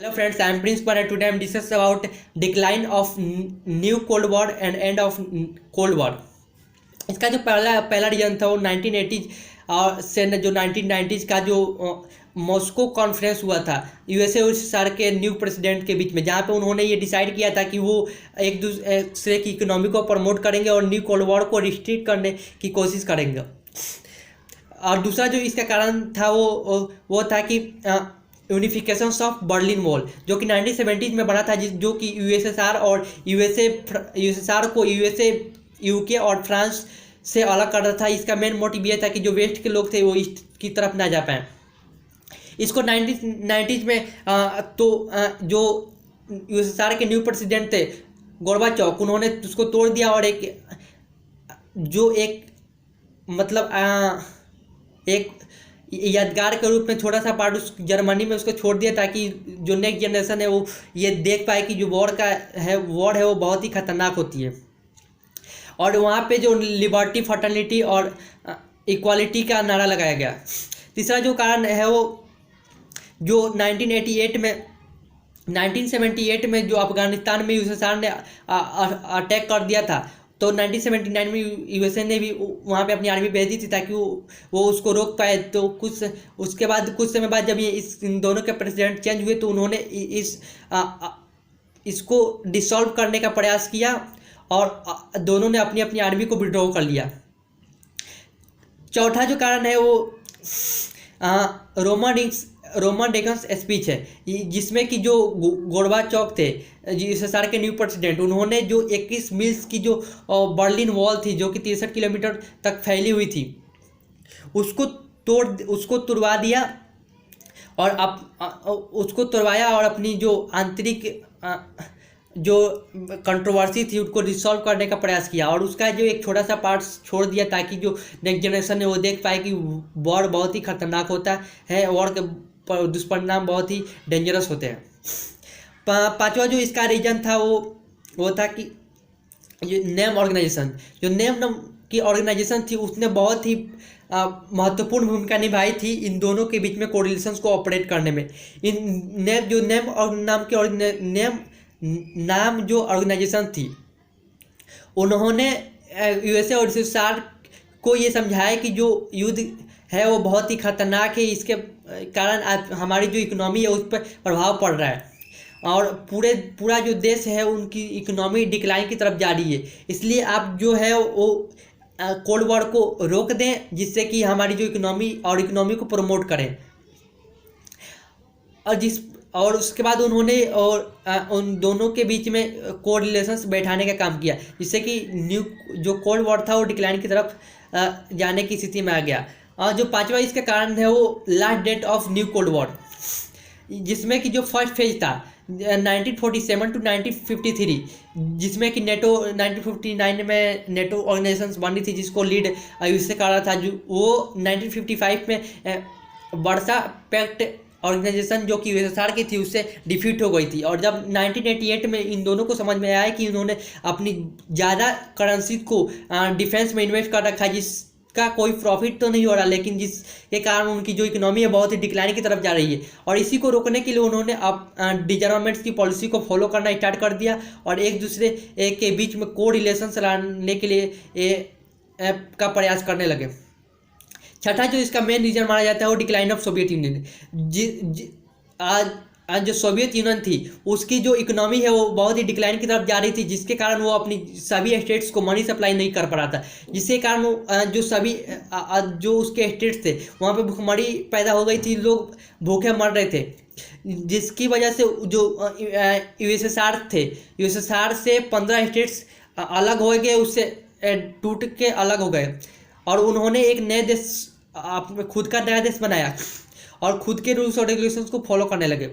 Hello friends, I am Prince Paray. Today I am discuss about decline of new Cold War and end of Cold War. इसका जो पहला reason था वो 1980 और से जो 1990s का जो मॉस्को कॉन्फ्रेंस हुआ था यूएसए और यूएसएसआर के न्यू प्रेसिडेंट के बीच में, जहाँ पे उन्होंने ये डिसाइड किया था कि वो एक दूसरे की इकोनॉमी को प्रमोट करेंगे और न्यू कोल्ड वॉर को रिस्ट्रिक्ट करने की कोशिश करेंगे। और दूसरा जो इसका कारण था वो था कि यूनिफिकेशन ऑफ बर्लिन वॉल, जो कि 1970s में बना था, जो कि यूएसएसआर और यूएसएसआर को यूएसए, यूके और फ्रांस से अलग कर रहा था। इसका मेन मोटिव ये था कि जो वेस्ट के लोग थे वो ईस्ट की तरफ ना जा पाए। इसको 1990s में जो यूएसएसआर के न्यू प्रेसिडेंट थे गोर्बाचोव, उन्होंने उसको तोड़ दिया और एक यादगार के रूप में छोटा सा पार्ट उस जर्मनी में उसको छोड़ दिया, ताकि जो नेक्स्ट जनरेशन है वो ये देख पाए कि जो वॉर है वो बहुत ही खतरनाक होती है। और वहाँ पे जो लिबर्टी, फर्टर्निटी और इक्वालिटी का नारा लगाया गया। तीसरा जो कारण है वो जो 1978 में जो अफगानिस्तान में यूएसएसआर ने अटैक कर दिया था, तो 1979 में यूएसए ने भी वहाँ पे अपनी आर्मी भेज दी थी ताकि वो उसको रोक पाए। तो उसके बाद कुछ समय बाद जब इन दोनों के प्रेसिडेंट चेंज हुए तो उन्होंने इसको डिसॉल्व करने का प्रयास किया और दोनों ने अपनी अपनी आर्मी को विड्रॉ कर लिया। चौथा जो कारण है वो रोमन रेगन्स स्पीच है, जिसमें कि जो गोर्बाचोव थे यूएसएसआर के न्यू प्रेसिडेंट, उन्होंने जो 21 मील्स की जो बर्लिन वॉल थी, जो कि 63 किलोमीटर तक फैली हुई थी, उसको तुड़वा दिया और अपनी जो आंतरिक जो कंट्रोवर्सी थी उसको रिसॉल्व करने का प्रयास किया। और उसका जो एक छोटा सा पार्ट छोड़ दिया ताकि जो नेक्स्ट जनरेशन है वो देख पाए कि वॉर बहुत ही खतरनाक होता है, वॉर के दुष्परिणाम बहुत ही डेंजरस होते हैं। पांचवा जो इसका रीजन था वो था कि नेम ऑर्गेनाइजेशन, जो नेम की ऑर्गेनाइजेशन थी उसने बहुत ही महत्वपूर्ण भूमिका निभाई थी इन दोनों के बीच में कोरिलेशंस को ऑपरेट करने में। नाम जो ऑर्गेनाइजेशन थी, उन्होंने यूएसए और यूएसएसआर को ये समझाया कि जो युद्ध है वो बहुत ही खतरनाक है, इसके कारण हमारी जो इकोनॉमी है उस पर प्रभाव पड़ रहा है और पूरा जो देश है उनकी इकोनॉमी डिक्लाइन की तरफ जा रही है। इसलिए आप जो है वो कोल्ड वॉर को रोक दें, जिससे कि हमारी जो इकोनॉमी को प्रमोट करें। और उसके बाद उन्होंने उन दोनों के बीच में कोरिलेशंस बैठाने का काम किया, जिससे कि न्यू जो कोल्ड वॉर था वो डिक्लाइन की तरफ जाने की स्थिति में आ गया। और जो पांचवा इसका कारण है वो last date of new cold war, जिसमें कि जो फर्स्ट फेज था 1947 टू 1953, जिसमें कि नेटो 1959 में नेटो ऑर्गेनाइजेशन बनी थी, जिसको लीड यूएसए कर रहा था। जो वो 1955 में वर्सा पैक्ट ऑर्गेनाइजेशन जो कि यूएसएसआर की थी उससे डिफीट हो गई थी। और जब 1988 में इन दोनों को समझ में आया कि उन्होंने अपनी ज़्यादा करेंसी को डिफेंस में इन्वेस्ट कर रखा है, जिसका कोई प्रॉफिट तो नहीं हो रहा, लेकिन जिसके कारण उनकी जो इकोनॉमी है बहुत ही डिक्लाइन की तरफ जा रही है, और इसी को रोकने के लिए उन्होंने अब डिजर्मेंट्स की पॉलिसी को फॉलो करना स्टार्ट कर दिया और एक दूसरे के बीच में को रिलेशन लाने के लिए का प्रयास करने लगे। छठा जो इसका मेन रीजन माना जाता है वो डिक्लाइन ऑफ सोवियत यूनियन। आज जो सोवियत यूनियन थी उसकी जो इकोनॉमी है वो बहुत ही डिक्लाइन की तरफ जा रही थी, जिसके कारण वो अपनी सभी स्टेट्स को मनी सप्लाई नहीं कर पा रहा था, जिसके कारण जो उसके स्टेट्स थे वहाँ पे भूखमरी पैदा हो गई थी, लोग भूखे मर रहे थे, जिसकी वजह से जो यूएसएसआर से 15 स्टेट्स अलग हो गए, उससे टूट के अलग हो गए और उन्होंने एक नए देश, खुद का नया देश बनाया और खुद के रूल्स और रेगुलेशंस को फॉलो करने लगे,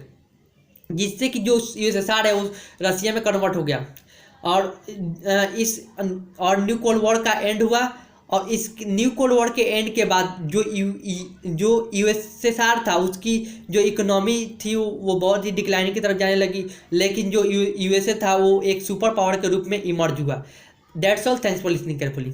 जिससे कि जो यूएसएसआर है वो रसिया में कन्वर्ट हो गया और न्यू कोल्ड वॉर का एंड हुआ। और इस न्यू कोल्ड वॉर के एंड के बाद जो यूएसएसआर था उसकी जो इकोनॉमी थी वो बहुत ही डिक्लाइन की तरफ जाने लगी, लेकिन जो यूएसए था वो एक सुपर पावर के रूप में इमर्ज हुआ। That's all, thanks for listening carefully.